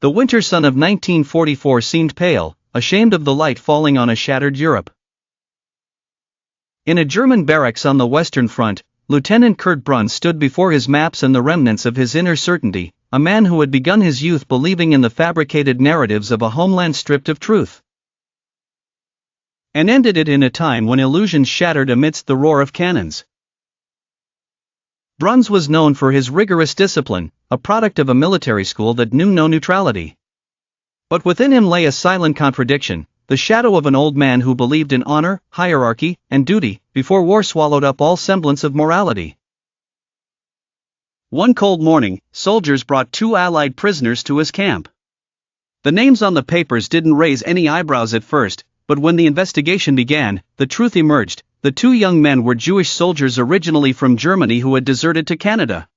The winter sun of 1944 seemed pale, ashamed of the light falling on a shattered Europe. In a German barracks on the Western Front, Lieutenant Kurt Bruns stood before his maps and the remnants of his inner certainty, a man who had begun his youth believing in the fabricated narratives of a homeland stripped of truth, and ended it in a time when illusions shattered amidst the roar of cannons. Bruns was known for his rigorous discipline, a product of a military school that knew no neutrality. But within him lay a silent contradiction, the shadow of an old man who believed in honor, hierarchy, and duty, before war swallowed up all semblance of morality. One cold morning, soldiers brought 2 Allied prisoners to his camp. The names on the papers didn't raise any eyebrows at first, but when the investigation began, the truth emerged. The 2 young men were Jewish soldiers originally from Germany who had deserted to Canada.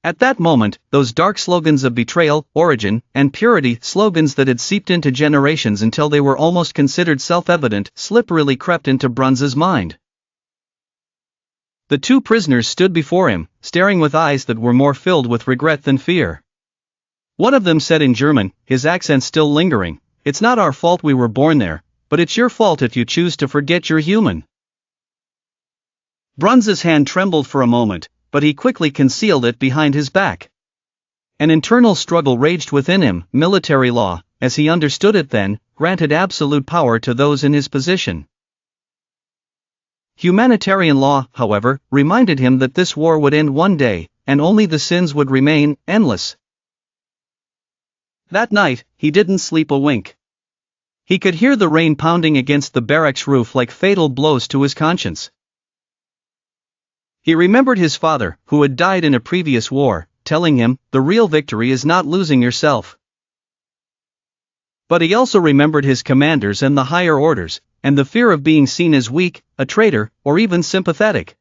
At that moment, those dark slogans of betrayal, origin, and purity, slogans that had seeped into generations until they were almost considered self-evident, slipperily crept into Bruns's mind. The 2 prisoners stood before him, staring with eyes that were more filled with regret than fear. One of them said in German, his accent still lingering, "It's not our fault we were born there, but it's your fault if you choose to forget you're human." Bruns's hand trembled for a moment, but he quickly concealed it behind his back. An internal struggle raged within him. Military law, as he understood it then, granted absolute power to those in his position. Humanitarian law, however, reminded him that this war would end one day, and only the sins would remain, endless. That night, he didn't sleep a wink. He could hear the rain pounding against the barracks roof like fatal blows to his conscience. He remembered his father, who had died in a previous war, telling him, "The real victory is not losing yourself." But he also remembered his commanders and the higher orders, and the fear of being seen as weak, a traitor, or even sympathetic.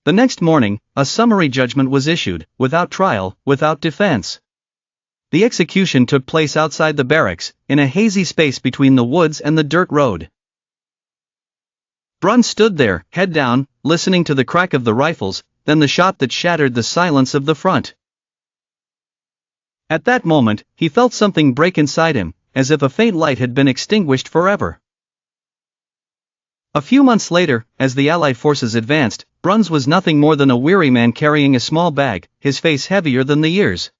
The next morning, a summary judgment was issued, without trial, without defense. The execution took place outside the barracks, in a hazy space between the woods and the dirt road. Bruns stood there, head down, listening to the crack of the rifles, then the shot that shattered the silence of the front. At that moment, he felt something break inside him, as if a faint light had been extinguished forever. A few months later, as the Allied forces advanced, Bruns was nothing more than a weary man carrying a small bag, his face heavier than the years.